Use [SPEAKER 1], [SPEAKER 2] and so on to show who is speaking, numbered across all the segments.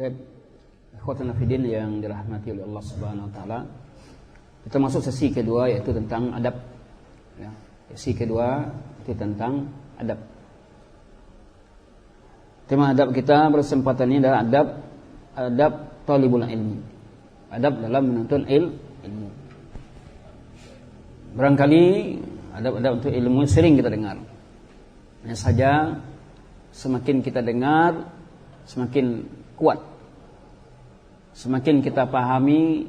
[SPEAKER 1] Baik, ikhwatan fillah yang dirahmati oleh Allah Subhanahu wa taala. Kita masuk sesi kedua, yaitu tentang adab. Ya, sesi kedua itu tentang adab. Tema adab kita bersempatan ini adalah adab talibul ilmi. Adab dalam menuntut ilmu. Barangkali adab-adab untuk ilmu sering kita dengar. Hanya saja semakin kita dengar, semakin kuat. Semakin kita pahami,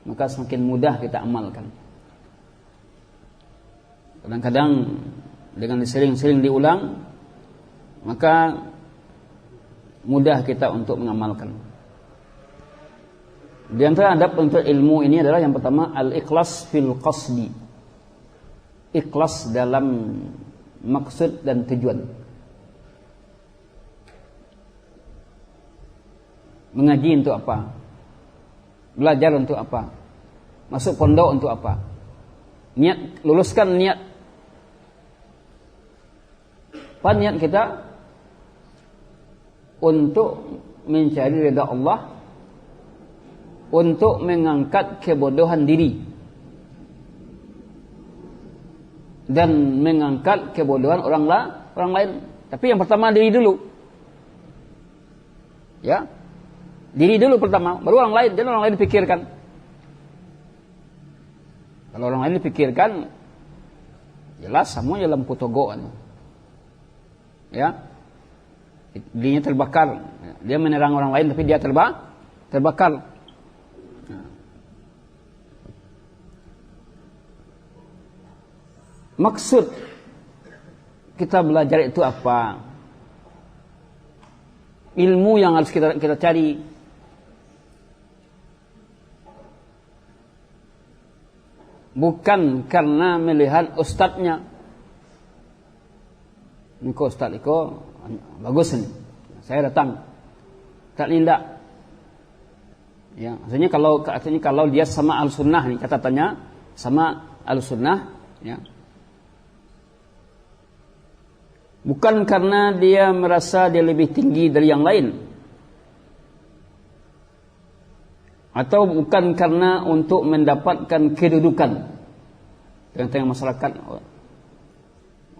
[SPEAKER 1] maka semakin mudah kita amalkan. Kadang-kadang dengan sering-sering diulang, maka mudah kita untuk mengamalkan. Di antara adab untuk ilmu ini adalah yang pertama al-ikhlas fil qasdi. Ikhlas dalam maksud dan tujuan. Mengaji untuk apa? Belajar untuk apa? Masuk pondok untuk apa? Niat, luluskan niat. Apa niat kita? Untuk mencari ridha Allah, untuk mengangkat kebodohan diri dan mengangkat kebodohan orang lain. Tapi yang pertama diri dulu. Ya. Diri dulu pertama, baru orang lain, dan orang lain dipikirkan. Kalau orang lain dipikirkan, jelas semua dalam kutogo. Ya. Dirinya terbakar. Dia menyerang orang lain tapi dia terbakar. Maksud kita belajar itu apa? Ilmu yang harus kita cari. Bukan karena melihat ustadznya. Ini kok ustadz itu bagus nih. Saya datang. Tak linda. Ya, maksudnya kalau dia sama al-sunnah nih, catatannya sama al-sunnah, ya. Bukan karena dia merasa dia lebih tinggi dari yang lain. Atau bukan karena untuk mendapatkan kedudukan di tengah masyarakat.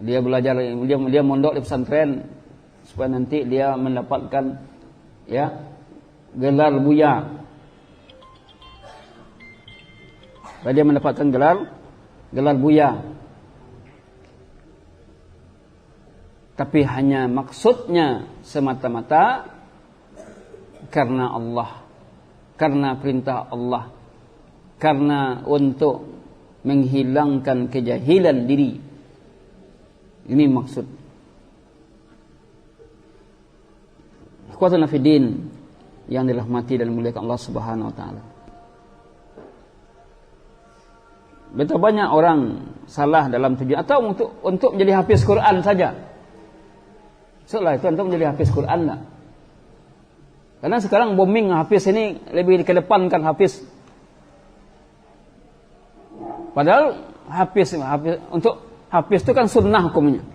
[SPEAKER 1] Dia belajar, dia mondok di pesantren supaya nanti dia mendapatkan ya gelar buya. Supaya dia mendapatkan gelar buya. Tapi hanya maksudnya semata-mata karena Allah, karena perintah Allah, karena untuk menghilangkan kejahilan diri. Ini maksud. Ikhwatan fillah yang dirahmati dan dimuliakan Allah Subhanahu wa taala. Betapa banyak orang salah dalam tujuan atau untuk menjadi hafiz Quran saja. Setelah itu untuk menjadi hafiz Quran lah. Karena sekarang booming hafiz ini lebih dikedepankan hafiz. Padahal hafiz untuk hafiz itu kan sunnah hukumnya.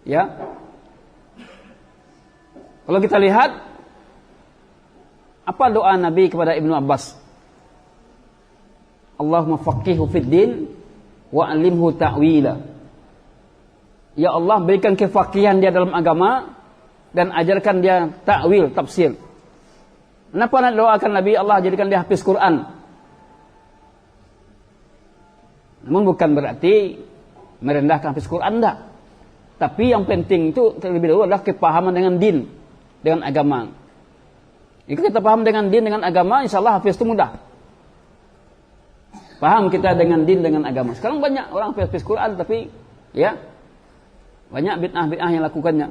[SPEAKER 1] Ya. Kalau kita lihat apa doa Nabi kepada Ibnu Abbas? Allahumma faqihu fid din wa 'allimhu ta'wila. Ya Allah, berikan kefaqihan dia dalam agama dan ajarkan dia ta'wil, tafsir. Kenapa nak doakan Nabi Allah jadikan dia hafiz Quran? Namun bukan berarti merendahkan hafiz Quran, enggak. Tapi yang penting itu terlebih dahulu adalah kepahaman dengan din, dengan agama. Jika kita paham dengan din, dengan agama, insyaallah hafiz itu mudah. Paham kita dengan din, dengan agama. Sekarang banyak orang hafiz Quran tapi ya banyak bid'ah-bid'ah yang lakukannya.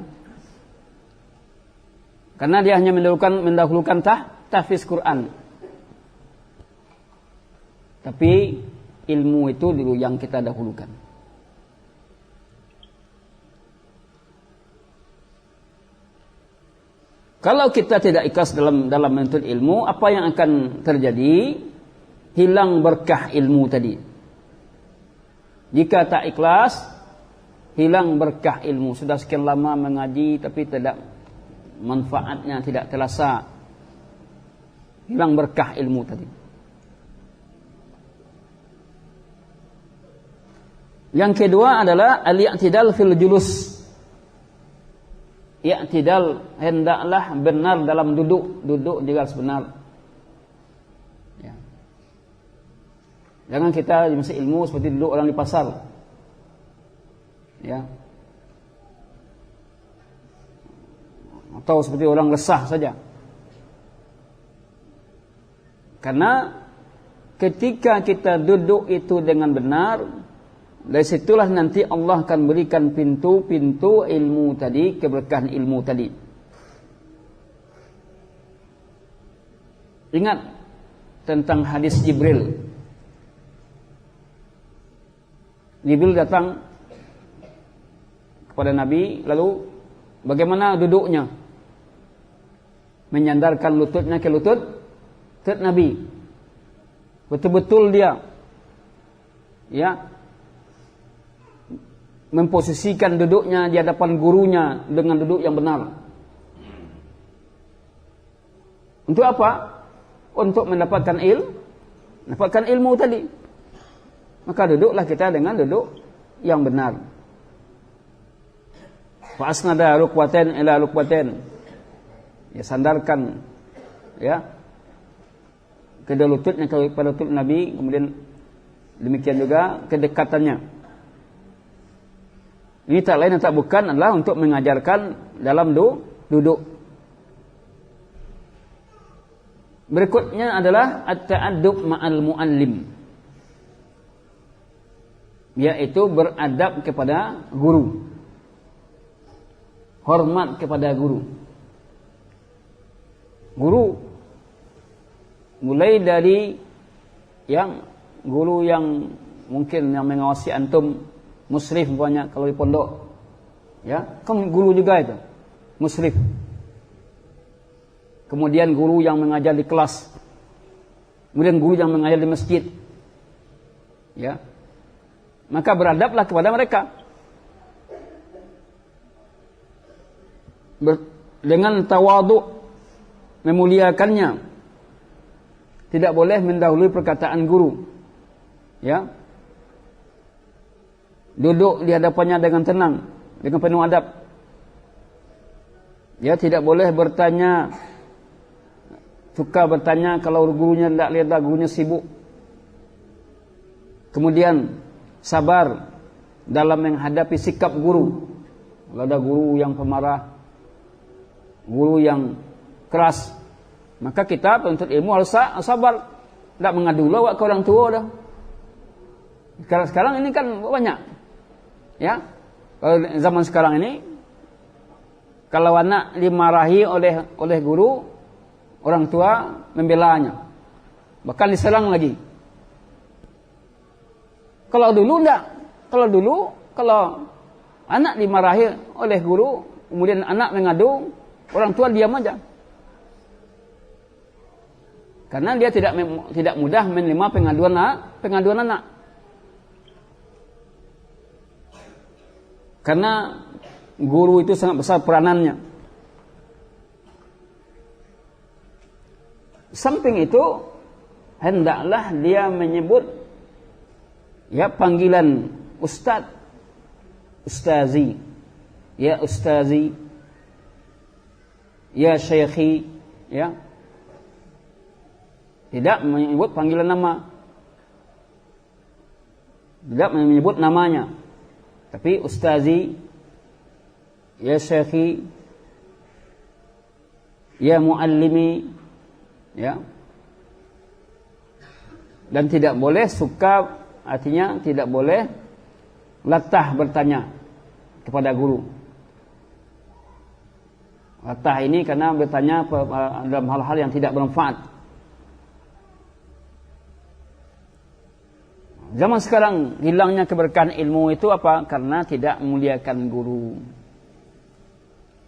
[SPEAKER 1] Karena dia hanya mendahulukan tahfiz Quran. Tapi ilmu itu dulu yang kita dahulukan. Kalau kita tidak ikhlas dalam menuntut ilmu, apa yang akan terjadi? Hilang berkah ilmu tadi. Jika tak ikhlas, hilang berkah ilmu. Sudah sekian lama mengaji tapi tidak manfaatnya tidak terasa. hilang berkah ilmu tadi. Yang kedua adalah al-i'tidal fil julus. I'tidal, hendaklah benar dalam duduk juga harus benar. Ya. Jangan kita di masa ilmu seperti duduk orang di pasar. Ya. Atau seperti orang resah saja. Karena ketika kita duduk itu dengan benar, dari situlah nanti Allah akan berikan pintu-pintu ilmu tadi, keberkahan ilmu tadi. Ingat tentang hadis Jibril. Jibril datang kepada Nabi, lalu bagaimana duduknya? Menyandarkan lututnya ke lutut Nabi. Betul-betul dia memposisikan duduknya di hadapan gurunya dengan duduk yang benar. Untuk apa? Untuk mendapatkan ilmu tadi. Maka duduklah kita dengan duduk yang benar. Fa asnada rukbatain ila rukbatain. Ya, sandarkan kedua lututnya kepada lutut Nabi, kemudian demikian juga kedekatannya. Ini tak lain dan tak bukan adalah untuk mengajarkan dalam duduk. Berikutnya adalah at-ta'addub ma'al muallim, yaitu beradab kepada guru, hormat kepada guru. Guru mulai dari guru yang mungkin yang mengawasi antum, musrif banyak kalau di pondok, ya kan guru juga itu, musrif. Kemudian guru yang mengajar di kelas, kemudian guru yang mengajar di masjid, ya. Maka beradablah kepada mereka dengan tawadhu, memuliakannya. Tidak boleh mendahului perkataan guru, ya. Duduk di hadapannya dengan tenang, dengan penuh adab. Ya, tidak boleh bertanya, suka bertanya kalau gurunya tidak lihat, gurunya sibuk. Kemudian sabar dalam menghadapi sikap guru. Kalau ada guru yang pemarah, guru yang keras, maka kita penuntut ilmu harus sabar. Tidak mengadu lawak ke orang tua dah. Sekarang ini kan banyak, ya. Kalau zaman sekarang ini, kalau anak dimarahi oleh guru, orang tua membelanya, bahkan diserang lagi. Kalau dulu enggak. Kalau anak dimarahi oleh guru, kemudian anak mengadu, orang tua diam aja. Karena dia tidak mudah menerima pengaduan anak. Karena guru itu sangat besar peranannya. Samping itu, hendaklah dia menyebut panggilan ustaz, ustazi, ya ustazi, ya syekhi, ya. Tidak menyebut panggilan nama, tidak menyebut namanya, tapi ustazi, ya syekhi, ya muallimi, ya. Dan tidak boleh suka, artinya tidak boleh latah bertanya kepada guru. Latah ini karena bertanya dalam hal-hal yang tidak bermanfaat. Zaman sekarang hilangnya keberkahan ilmu itu apa? Karena tidak memuliakan guru.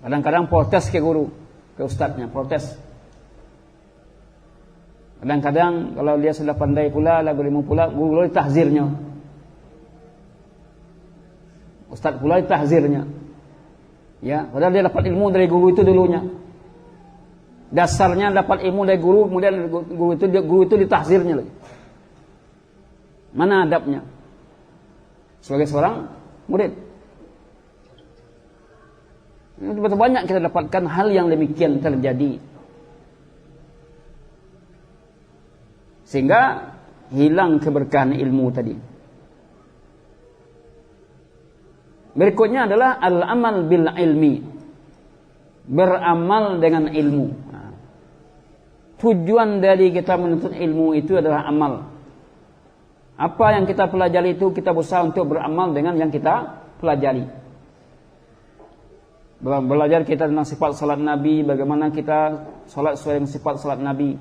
[SPEAKER 1] Kadang-kadang protes ke guru, ke ustadznya, protes. Kadang-kadang kalau dia sudah pandai pula, lagu ilmu pula, guru ditahzirnya. Ustadz pula ditahzirnya. Ya, padahal dia dapat ilmu dari guru itu dulunya. Dasarnya dapat ilmu dari guru, kemudian guru itu ditahzirnya lagi. Mana adabnya? Sebagai seorang murid. Betul banyak kita dapatkan hal yang demikian terjadi. Sehingga hilang keberkahan ilmu tadi. Berikutnya adalah al-amal bil ilmi. Beramal dengan ilmu. Tujuan dari kita menuntut ilmu itu adalah amal. Apa yang kita pelajari itu kita berusaha untuk beramal dengan yang kita pelajari. Belajar kita tentang sifat salat Nabi, bagaimana kita salat sesuai dengan sifat salat Nabi.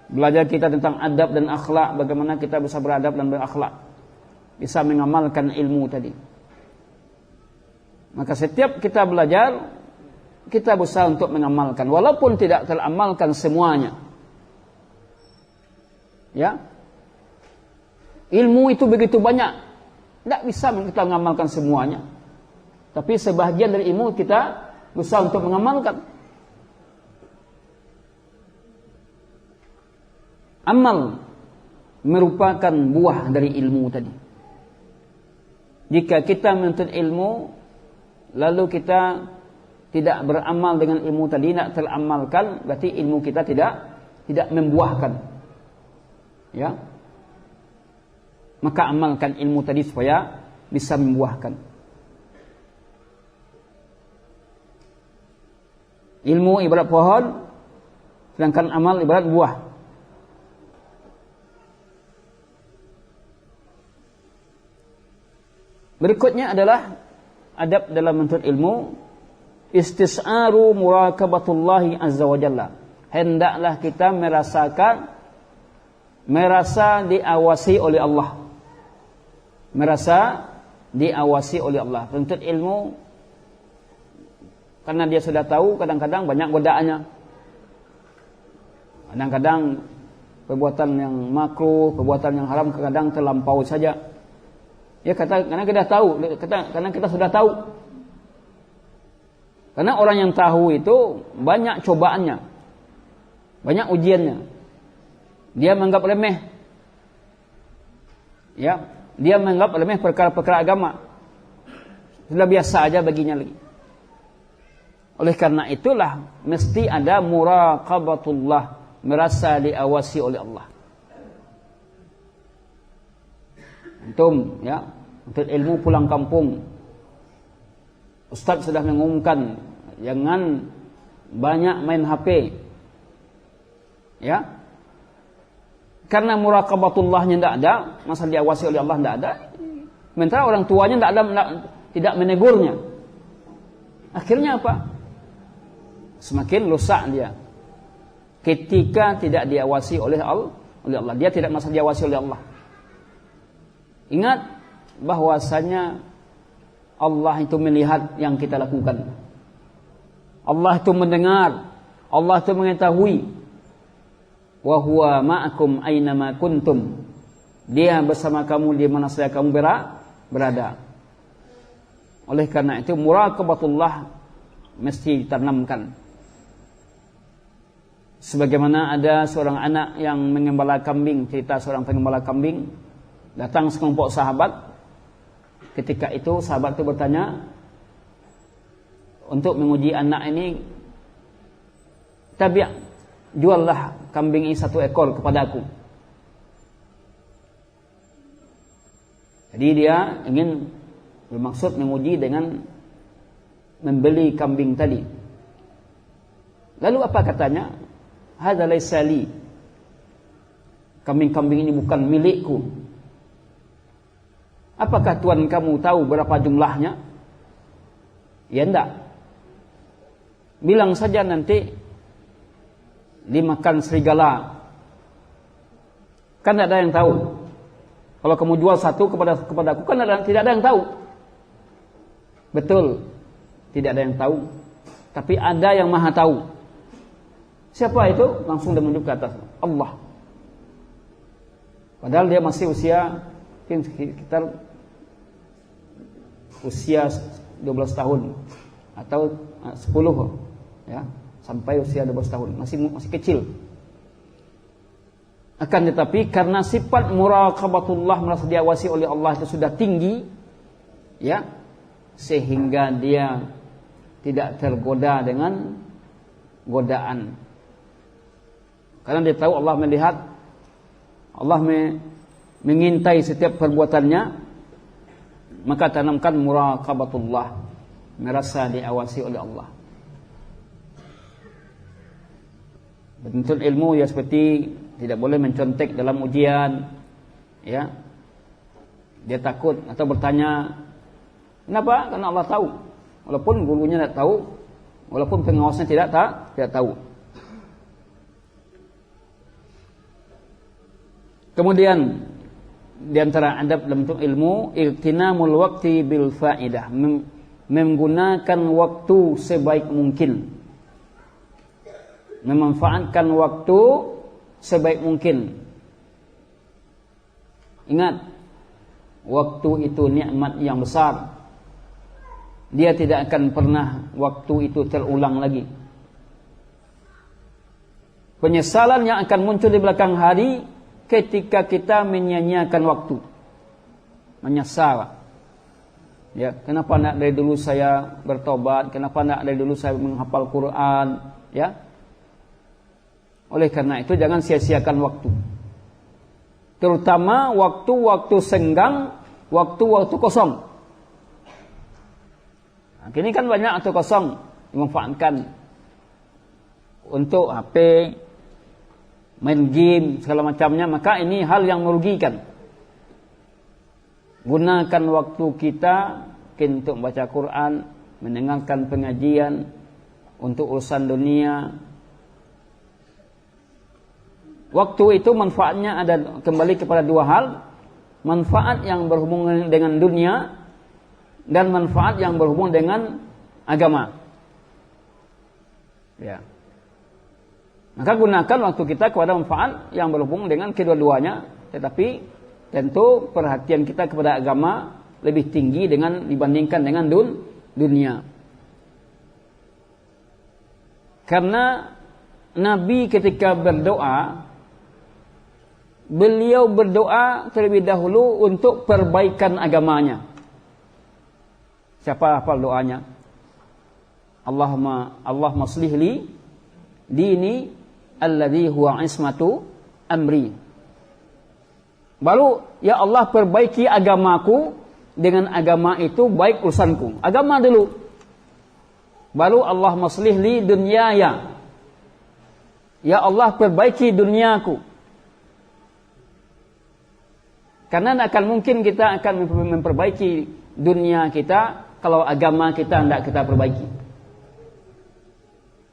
[SPEAKER 1] Belajar kita tentang adab dan akhlak, bagaimana kita bisa beradab dan berakhlak. Bisa mengamalkan ilmu tadi. Maka setiap kita belajar, kita berusaha untuk mengamalkan, walaupun tidak teramalkan semuanya. Ya. Ilmu itu begitu banyak, tidak bisa kita mengamalkan semuanya. Tapi sebahagian dari ilmu kita berusaha untuk mengamalkan. Amal merupakan buah dari ilmu tadi. Jika kita menuntut ilmu, lalu kita tidak beramal dengan ilmu tadi, tidak teramalkan, berarti ilmu kita tidak membuahkan. Ya. Maka amalkan ilmu tadi supaya bisa membuahkan. Ilmu ibarat pohon, sedangkan amal ibarat buah. Berikutnya adalah adab dalam menuntut ilmu, istis'aru muraqabatullahi azza wa jalla. Hendaklah kita merasa diawasi oleh Allah. Merasa diawasi oleh Allah. Penuntut ilmu, karena dia sudah tahu, kadang-kadang banyak godaannya. Kadang-kadang perbuatan yang makruh, perbuatan yang haram kadang terlampau saja. Ya karena kita tahu, karena kita sudah tahu. Karena orang yang tahu itu banyak cobaannya, banyak ujiannya. Dia menganggap remeh. Ya, dia menganggap remeh perkara-perkara agama. Sudah biasa aja baginya lagi. Oleh karena itulah mesti ada muraqabatullah, merasa diawasi oleh Allah. Antum ya, untuk ilmu pulang kampung, Ustaz sudah mengumumkan jangan banyak main HP. Ya. Karena muraqabatullahnya tidak ada, masa diawasi oleh Allah tidak ada. Sementara orang tuanya tidak menegurnya. Akhirnya apa? Semakin rusak dia. Ketika tidak diawasi oleh Allah, dia tidak merasa diawasi oleh Allah. Ingat bahwasanya Allah itu melihat yang kita lakukan. Allah itu mendengar, Allah itu mengetahui. Wa huwa ma'akum aynama kuntum. Dia bersama kamu di mana saja kamu berada. Oleh karena itu muraqabatullah mesti ditanamkan. Sebagaimana ada seorang anak yang mengembala kambing, cerita seorang pengembala kambing, datang sekelompok sahabat. Ketika itu sahabat itu bertanya, untuk menguji anak ini, tabi' juallah kambing ini 1 ekor kepada aku. Jadi dia ingin bermaksud menguji dengan membeli kambing tadi. Lalu apa katanya? Hadza laysa li. Kambing-kambing ini bukan milikku. Apakah tuan kamu tahu berapa jumlahnya? Ya enggak. Bilang saja nanti dimakan serigala. Kan tidak ada yang tahu. Kalau kamu jual 1 kepada aku, kan tidak ada yang tahu. Betul, tidak ada yang tahu. Tapi ada yang maha tahu. Siapa itu? Langsung dia menunjuk ke atas. Allah. Padahal dia masih usia sekitar usia 12 tahun atau 10 ya. sampai usia 12 tahun, masih kecil. Akan tetapi karena sifat muraqabatullah, merasa diawasi oleh Allah itu sudah tinggi, ya, sehingga dia tidak tergoda dengan godaan. Karena dia tahu Allah melihat, Allah mengintai setiap perbuatannya, maka tanamkan muraqabatullah, merasa diawasi oleh Allah. Menuntut ilmu ya seperti tidak boleh mencontek dalam ujian, ya. Dia takut atau bertanya, kenapa? Karena Allah tahu. Walaupun gurunya tidak tahu, walaupun pengawasnya tidak tahu. Kemudian di antara adab dalam ilmu, igtinamul waqti bil faidah, menggunakan waktu sebaik mungkin. Memanfaatkan waktu sebaik mungkin. Ingat, waktu itu nikmat yang besar. Dia tidak akan pernah waktu itu terulang lagi. Penyesalan yang akan muncul di belakang hari ketika kita menyia-nyiakan waktu. Menyesal. Ya, kenapa nak dari dulu saya bertobat? Kenapa nak dari dulu saya menghafal Quran? Ya. Oleh karena itu jangan sia-siakan waktu. Terutama waktu-waktu senggang, waktu-waktu kosong. Nah, kini kan banyak waktu kosong dimanfaatkan untuk HP, main game, segala macamnya, maka ini hal yang merugikan. Gunakan waktu kita untuk baca Quran, mendengarkan pengajian, untuk urusan dunia. Waktu itu manfaatnya ada kembali kepada dua hal. Manfaat yang berhubungan dengan dunia dan manfaat yang berhubungan dengan agama. Ya. Maka gunakan waktu kita kepada manfaat yang berhubungan dengan kedua-duanya, tetapi tentu perhatian kita kepada agama lebih tinggi dibandingkan dengan dunia. Karena Nabi ketika berdoa, beliau berdoa terlebih dahulu untuk perbaikan agamanya. Siapa hafal doanya? Allahumma aslih li dini alladhi huwa ismatu amri. Baru, ya Allah perbaiki agamaku, dengan agama itu baik urusanku. Agama dulu. Baru Allahumma aslih li dunyaya. Ya Allah perbaiki duniaku. Karena tidak akan mungkin kita akan memperbaiki dunia kita kalau agama kita tidak kita perbaiki.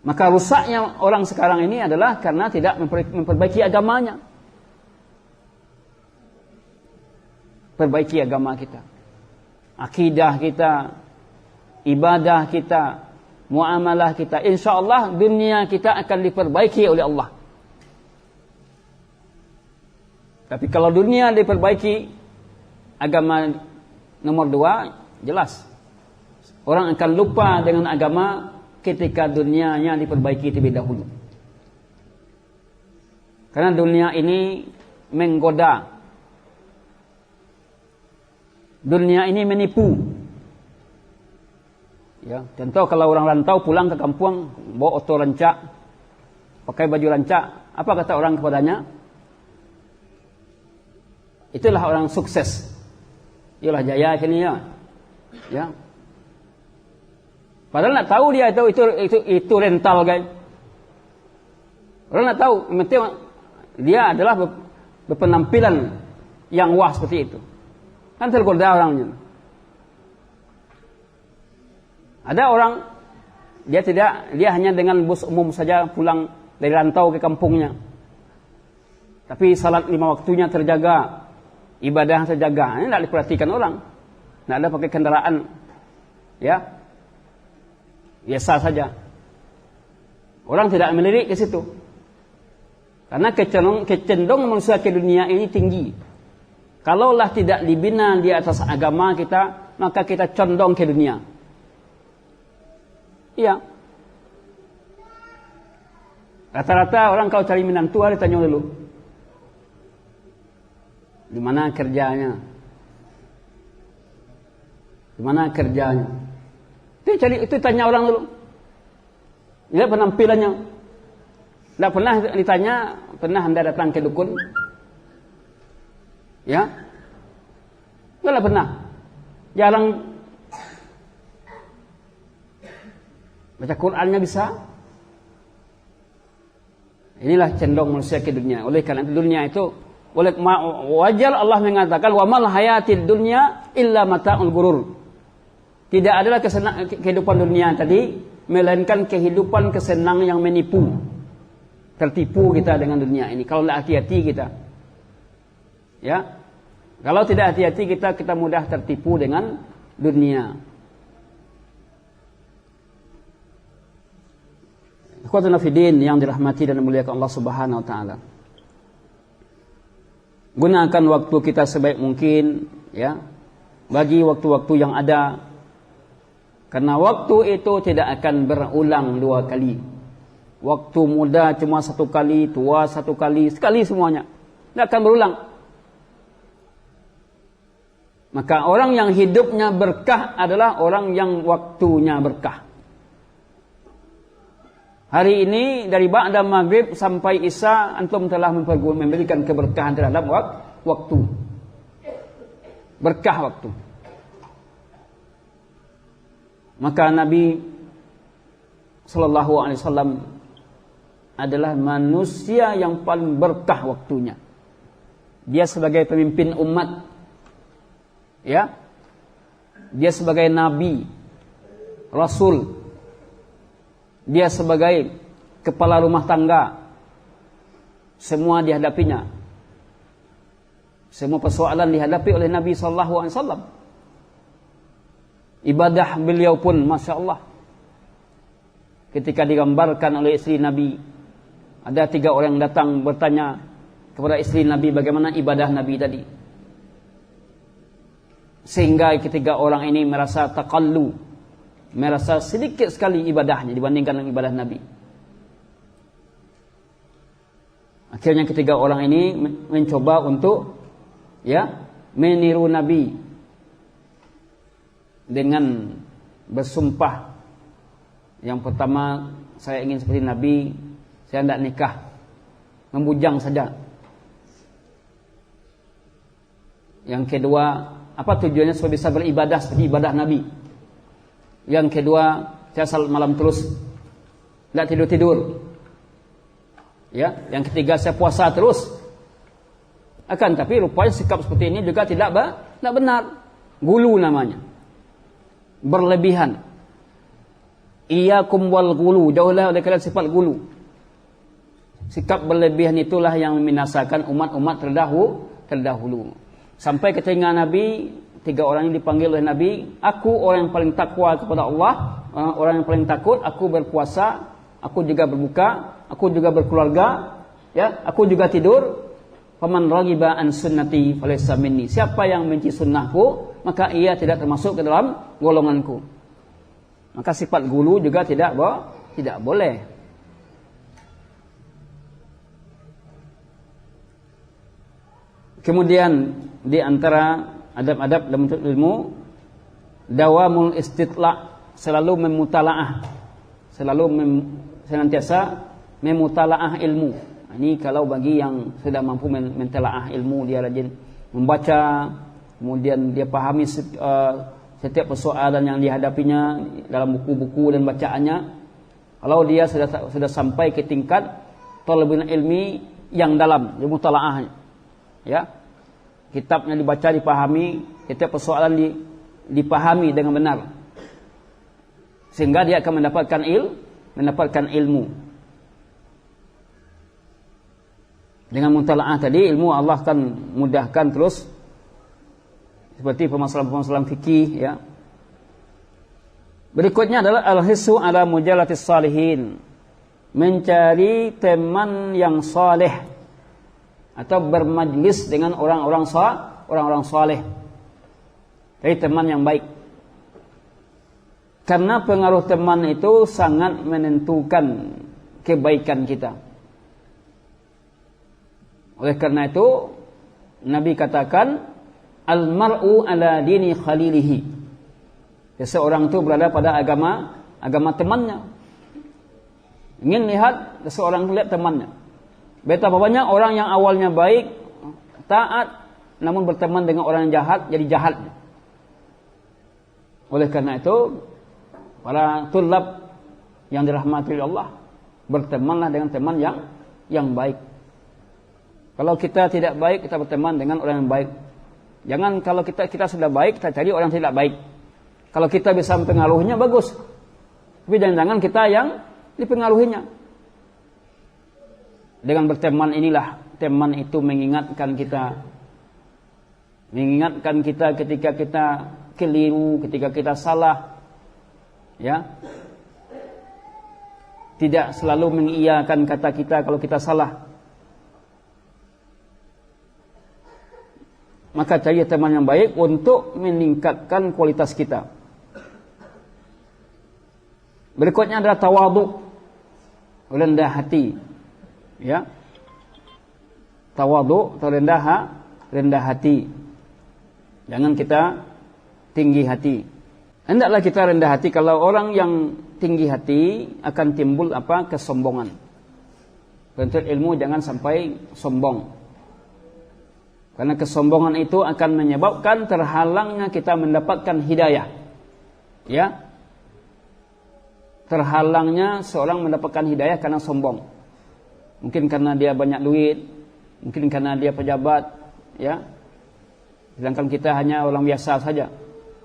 [SPEAKER 1] Maka rusaknya orang sekarang ini adalah karena tidak memperbaiki agamanya. Perbaiki agama kita, akidah kita, ibadah kita, muamalah kita. InsyaAllah dunia kita akan diperbaiki oleh Allah. Tapi kalau dunia diperbaiki, agama nomor 2, jelas orang akan lupa dengan agama ketika dunianya diperbaiki terlebih dahulu. Karena dunia ini menggoda, dunia ini menipu. Ya, contoh kalau orang rantau pulang ke kampung bawa oto rancak, pakai baju rancak, apa kata orang kepadanya? Itulah orang sukses. Itulah jaya kini ya. Ya. Padahal nak tahu dia itu rental guys. Orang nak tahu, penting dia adalah berpenampilan yang wah seperti itu. Kan tergoda orangnya. Ada orang dia hanya dengan bus umum saja pulang dari rantau ke kampungnya. Tapi salat 5 waktunya terjaga. Ibadah terjaga, ini tidak diperhatikan orang. Tidak ada pakai kendaraan, ya, biasa saja. Orang tidak melirik ke situ, karena kecenderungan manusia ke dunia ini tinggi. Kalaulah tidak dibina di atas agama kita, maka kita condong ke dunia. Iya. Rata-rata orang kalau cari menantu dia tanya dulu, di mana kerjanya? Di mana kerjanya? Itu tanya orang dulu. Lihat penampilannya. Tidak pernah ditanya, pernah Anda datang ke dukun? Ya? Tidak pernah. Jarang. Baca Qur'annya bisa. Inilah cenderung manusia ke dunia. Oleh karena itu dunia itu, wajar Allah mengatakan wa mal hayatid dunya illa mata'ul gurur. Tidak adalah kehidupan dunia tadi melainkan kehidupan kesenangan yang menipu. Tertipu kita dengan dunia ini kalau tidak hati-hati kita. Ya. Kalau tidak hati-hati kita mudah tertipu dengan dunia. Ikhwatuna fiddin yang dirahmati dan dimuliakan Allah Subhanahu wa taala. Gunakan waktu kita sebaik mungkin, ya. Bagi waktu-waktu yang ada. Karena waktu itu tidak akan berulang dua kali. Waktu muda cuma satu kali, tua satu kali, sekali semuanya. Tidak akan berulang. Maka orang yang hidupnya berkah adalah orang yang waktunya berkah. Hari ini dari ba'da maghrib sampai isya antum telah memberikan keberkahan terhadap waktu. Berkah waktu. Maka Nabi sallallahu alaihi wasallam adalah manusia yang paling berkah waktunya. Dia sebagai pemimpin umat, ya. Dia sebagai nabi, rasul. Dia sebagai kepala rumah tangga. Semua dihadapinya. Semua persoalan dihadapi oleh Nabi sallallahu alaihi wasallam. Ibadah beliau pun Masya Allah. Ketika digambarkan oleh istri Nabi, ada 3 orang yang datang bertanya kepada istri Nabi bagaimana ibadah Nabi tadi. Sehingga ketiga orang ini merasa taqallu, merasa sedikit sekali ibadahnya dibandingkan dengan ibadah Nabi. Akhirnya ketiga orang ini mencoba untuk meniru Nabi dengan bersumpah. Yang pertama, saya ingin seperti Nabi, saya tidak nikah, membujang saja. Yang kedua, apa tujuannya supaya bisa beribadah seperti ibadah Nabi. Yang kedua, saya salat malam terus, tidak tidur-tidur. Ya, yang ketiga saya puasa terus. Akan tapi rupanya sikap seperti ini juga tidak benar. Gulu namanya. Berlebihan. Iyyakum wal gulu, jauhlah dari kalian sifat gulu. Sikap berlebihan itulah yang membinasakan umat-umat terdahulu. Sampai ketika Nabi, 3 orang ini dipanggil oleh Nabi, aku orang yang paling takwa kepada Allah, orang yang paling takut, aku berpuasa, aku juga berbuka, aku juga berkeluarga, ya, aku juga tidur. Faman raghiba an sunnati falaysa minni. Siapa yang benci sunnahku, maka ia tidak termasuk ke dalam golonganku. Maka sifat gulu juga tidak boleh. Kemudian di antara adab-adab dalam ilmu, dawamul istitla', selalu memutalaah, senantiasa memutalaah ilmu. Ini kalau bagi yang sudah mampu mentelaah ilmu, dia rajin membaca, kemudian dia pahami setiap persoalan yang dihadapinya dalam buku-buku dan bacaannya. Kalau dia sudah sampai ke tingkat talabul ilmi yang dalam, dia mutalaahnya, ya, kitabnya dibaca, dipahami, setiap persoalan dipahami dengan benar, sehingga dia akan mendapatkan ilmu. Dengan mutalaah tadi, ilmu Allah akan mudahkan terus, seperti permasalahan-permasalahan fikih, ya. Berikutnya adalah al-hissu ala mujalatis salihin, mencari teman yang saleh atau bermajlis dengan orang-orang saleh, dari teman yang baik. Karena pengaruh teman itu sangat menentukan kebaikan kita. Oleh karena itu Nabi katakan al-mar'u ala dini khalilihi. Seseorang itu berada pada agama temannya. Ingin lihat seseorang lihat temannya. Betapa banyak orang yang awalnya baik, taat, namun berteman dengan orang yang jahat jadi jahat. Oleh karena itu para tulab yang dirahmati Allah, bertemanlah dengan teman yang baik. Kalau kita tidak baik, kita berteman dengan orang yang baik. Jangan kalau kita sudah baik, kita cari orang yang tidak baik. Kalau kita bisa mempengaruhinya, bagus. Tapi jangan-jangan kita yang dipengaruhinya. Dengan berteman inilah, teman itu mengingatkan kita ketika kita keliru, ketika kita salah. Ya. Tidak selalu mengiyakan kata kita kalau kita salah. Maka cari teman yang baik untuk meningkatkan kualitas kita. Berikutnya adalah tawadhu, rendah hati. Ya. Tawadhu atau rendah hati. Jangan kita tinggi hati. Hendaklah kita rendah hati. Kalau orang yang tinggi hati akan timbul kesombongan. Penuntut ilmu jangan sampai sombong. Karena kesombongan itu akan menyebabkan terhalangnya kita mendapatkan hidayah. Ya. Terhalangnya seorang mendapatkan hidayah karena sombong. Mungkin karena dia banyak duit, mungkin karena dia pejabat, ya. Sedangkan kita hanya orang biasa saja.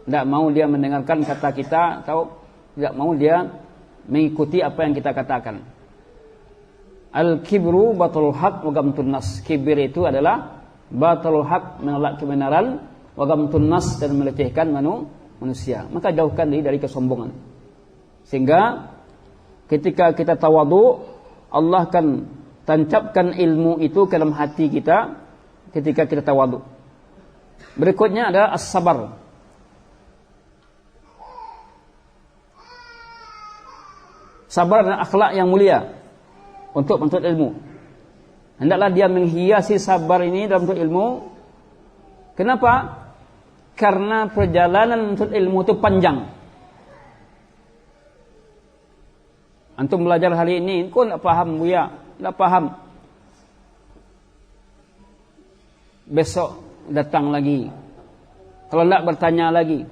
[SPEAKER 1] Tidak mau dia mendengarkan kata kita atau tidak mau dia mengikuti apa yang kita katakan. Al-kibru batul haq wa gamtun nas. Kibir itu adalah batul haq, menolak kebenaran, wa gamtun nas, dan melecehkan manusia. Maka jauhkan diri dari kesombongan. Sehingga ketika kita tawadhu, Allah akan tancapkan ilmu itu ke dalam hati kita ketika kita tawadhu. Berikutnya ada as-sabar. Sabar adalah akhlak yang mulia untuk menuntut ilmu. Hendaklah dia menghiasi sabar ini dalam menuntut ilmu. Kenapa? Karena perjalanan menuntut ilmu itu panjang. Antum belajar hari ini, kau tak paham, Buya, tak paham. Besok datang lagi. Kalau tidak, bertanya lagi.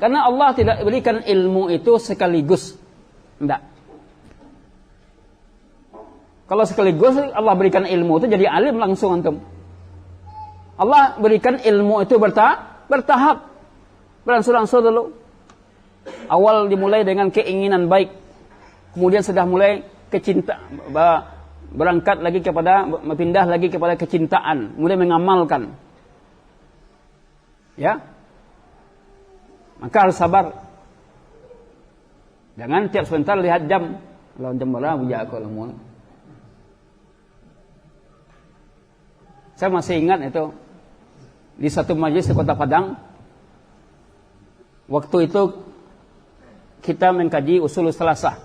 [SPEAKER 1] Karena Allah tidak berikan ilmu itu sekaligus. Tidak. Kalau sekaligus Allah berikan ilmu itu jadi alim langsung antum. Allah berikan ilmu itu bertahap. Beransur-ansur dulu. Awal dimulai dengan keinginan baik. Kemudian sudah mulai berangkat lagi pindah lagi kepada kecintaan, mulai mengamalkan. Ya. Maka harus sabar. Jangan tiap sebentar lihat jam. Kalau jam berapa bujak aku lamun. Saya masih ingat itu di satu majelis di Kota Padang. Waktu itu kita mengkaji usul salasah.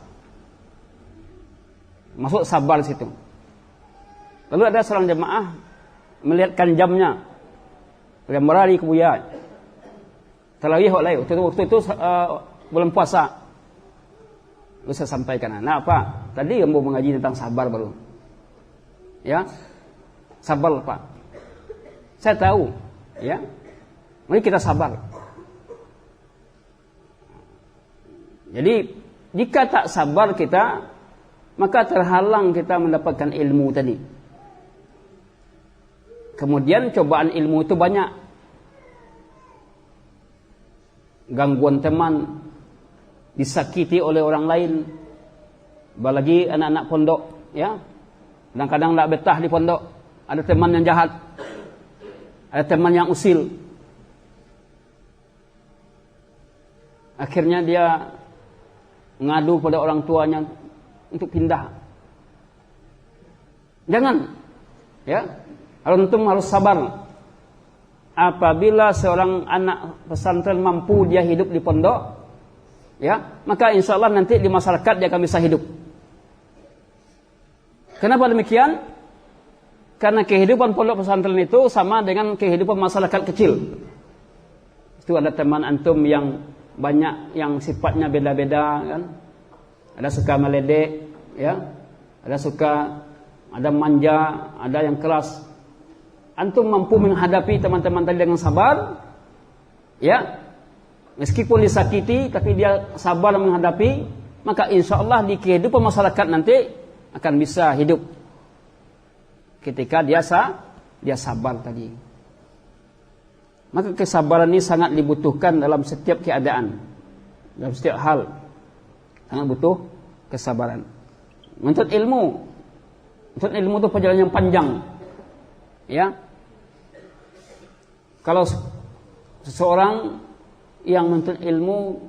[SPEAKER 1] Masuk sabar situ. Lalu ada seorang jemaah melihatkan jamnya. Jam berapa kebuya. Tarawih waktu itu bulan puasa. Lalu saya sampaikan, nah apa? Tadi yang mau mengaji tentang sabar baru. Ya. Sabar Pak. Saya tahu, ya. Mari kita sabar. Jadi jika tak sabar kita, maka terhalang kita mendapatkan ilmu tadi. Kemudian cobaan ilmu itu banyak. Gangguan teman, disakiti oleh orang lain, apalagi anak-anak pondok, ya. Kadang-kadang tak betah di pondok. Ada teman yang jahat, ada teman yang usil. Akhirnya dia ngadu pada orang tuanya untuk pindah. Jangan, ya. Antum harus sabar. Apabila seorang anak pesantren mampu dia hidup di pondok, ya, maka insya Allah nanti di masyarakat dia akan bisa hidup. Kenapa demikian? Karena kehidupan pondok pesantren itu sama dengan kehidupan masyarakat kecil. Itu ada teman antum yang banyak yang sifatnya beda-beda kan. Ada suka meledek, ya. Ada manja, ada yang keras. Antum mampu menghadapi teman-teman tadi dengan sabar, ya. Meskipun disakiti, tapi dia sabar menghadapi, maka insya Allah di kehidupan masyarakat nanti akan bisa hidup. Ketika dia sabar tadi. Maka kesabaran ini sangat dibutuhkan dalam setiap keadaan, dalam setiap hal. Sangat butuh kesabaran. Menuntut ilmu itu perjalanan yang panjang. Ya. Kalau seseorang yang menuntut ilmu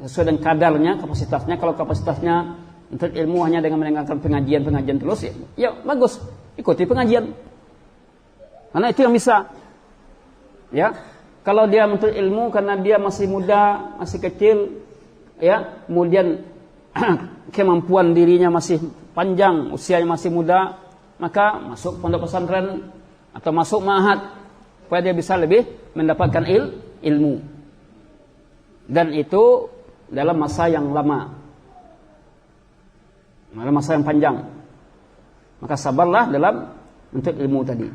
[SPEAKER 1] sesuai dengan kadarnya, kapasitasnya, kalau kapasitasnya menuntut ilmu hanya dengan mendengarkan pengajian terus, ya bagus, ikuti pengajian. Karena itu yang bisa. Ya. Kalau dia menuntut ilmu karena dia masih muda, masih kecil, ya, kemudian kemampuan dirinya masih panjang, usianya masih muda, maka masuk pondok pesantren atau masuk ma'had supaya dia bisa lebih mendapatkan ilmu. Dan itu dalam masa yang lama, dalam masa yang panjang. Maka sabarlah dalam menuntut ilmu tadi.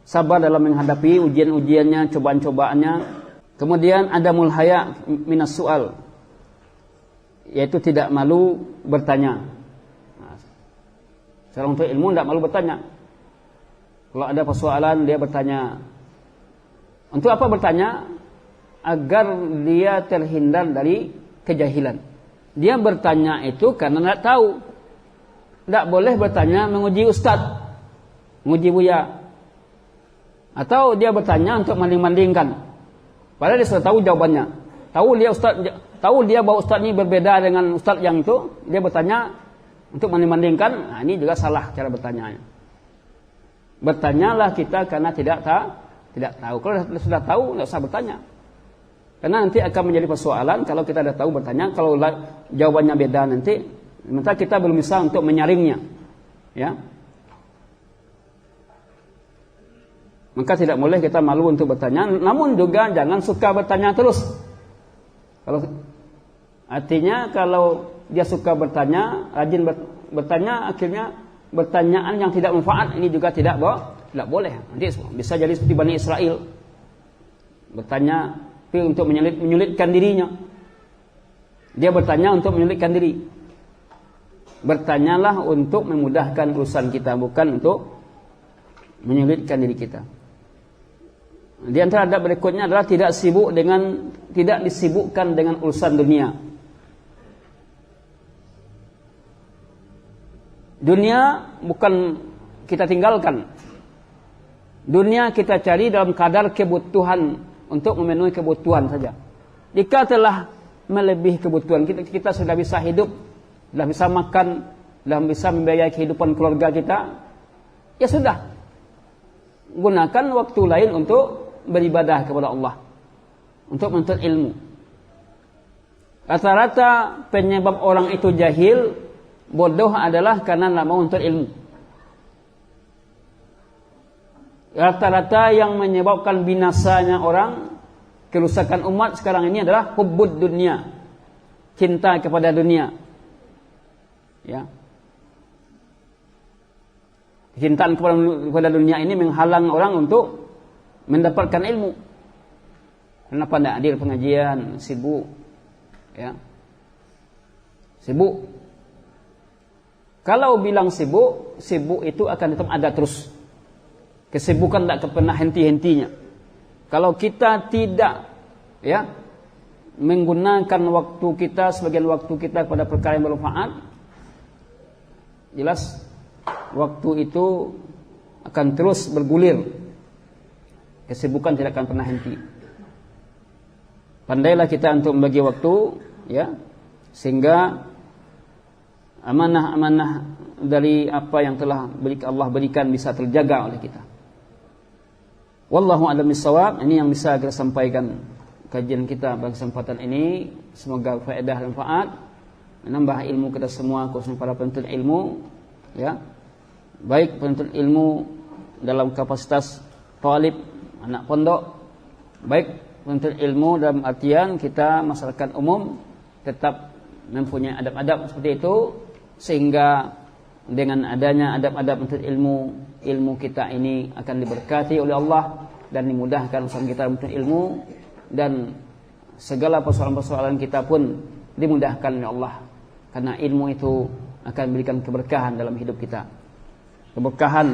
[SPEAKER 1] Sabar dalam menghadapi ujian-ujiannya, cobaan-cobaannya. Kemudian ada mulhaya minas soal, yaitu tidak malu bertanya. Seorang untuk ilmu tidak malu bertanya. Kalau ada persoalan dia bertanya. Untuk apa bertanya? Agar dia terhindar dari kejahilan. Dia bertanya itu karena tidak tahu. Tidak boleh bertanya menguji ustaz, menguji buya. Atau dia bertanya untuk membanding-bandingkan. Padahal dia sudah tahu jawabannya. Tahu dia bahwa ustaz ini berbeda dengan ustaz yang itu. Dia bertanya untuk membanding-bandingkan. Nah, ini juga salah cara bertanya. Bertanyalah kita karena tidak tahu. Kalau sudah tahu, tidak usah bertanya. Karena nanti akan menjadi persoalan kalau kita sudah tahu bertanya. Kalau jawabannya beda nanti, maka kita belum bisa untuk menyaringnya. Ya. Maka tidak boleh kita malu untuk bertanya. Namun juga jangan suka bertanya terus. Artinya kalau dia suka bertanya, rajin bertanya, akhirnya pertanyaan yang tidak manfaat ini juga tidak boleh. Nanti bisa jadi seperti Bani Israel. Bertanya tapi untuk menyulitkan dirinya. Dia bertanya untuk menyulitkan diri. Bertanyalah untuk memudahkan urusan kita, bukan untuk menyulitkan diri kita. Di antara adab berikutnya adalah tidak disibukkan dengan urusan dunia. Dunia bukan kita tinggalkan. Dunia kita cari dalam kadar kebutuhan, untuk memenuhi kebutuhan saja. Jika telah melebihi kebutuhan kita sudah bisa hidup, sudah bisa makan, sudah bisa membiayai kehidupan keluarga kita, ya sudah. Gunakan waktu lain untuk beribadah kepada Allah, untuk menuntut ilmu. Rata-rata penyebab orang itu jahil, bodoh adalah karena tidak mau menuntut ilmu. Rata-rata yang menyebabkan binasanya orang, kerusakan umat sekarang ini adalah hubbud dunia, cinta kepada dunia. Ya. Kecintaan kepada dunia ini menghalang orang untuk mendapatkan ilmu. Kenapa tidak hadir pengajian, sibuk, ya, sibuk. Kalau bilang sibuk itu akan tetap ada terus. Kesibukan tidak pernah henti-hentinya. Kalau kita tidak, ya, menggunakan waktu kita, sebagian waktu kita kepada perkara yang bermanfaat, jelas waktu itu akan terus bergulir. Kesibukan tidak akan pernah henti. Pandailah kita untuk membagi waktu, ya, sehingga amanah-amanah dari apa yang telah Allah berikan bisa terjaga oleh kita. Wallahu a'lam bishawab. Ini yang bisa kita sampaikan kajian kita pada kesempatan ini. Semoga faedah dan manfaat, menambah ilmu kita semua, khususnya para penuntut ilmu, ya. baik penuntut ilmu dalam kapasitas talib, anak pondok, baik penuntut ilmu dalam artian kita masyarakat umum tetap mempunyai adab-adab seperti itu, sehingga dengan adanya adab-adab penuntut ilmu, ilmu kita ini akan diberkati oleh Allah dan dimudahkan urusan kita menuntut ilmu, dan segala persoalan-persoalan kita pun dimudahkan oleh Allah, karena ilmu itu akan memberikan keberkahan dalam hidup kita, keberkahan,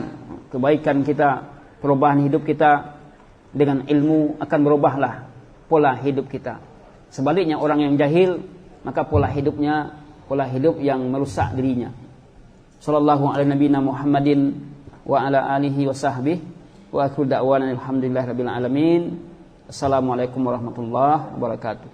[SPEAKER 1] kebaikan kita, perubahan hidup kita. Dengan ilmu akan berubahlah pola hidup kita. Sebaliknya orang yang jahil, maka pola hidupnya pola hidup yang merusak dirinya. Sallallahu alaihi nabiyina Muhammadin wa ala alihi wa sahbihi wa akhiru da'wana alhamdulillahirabbil alamin. Assalamualaikum warahmatullahi wabarakatuh.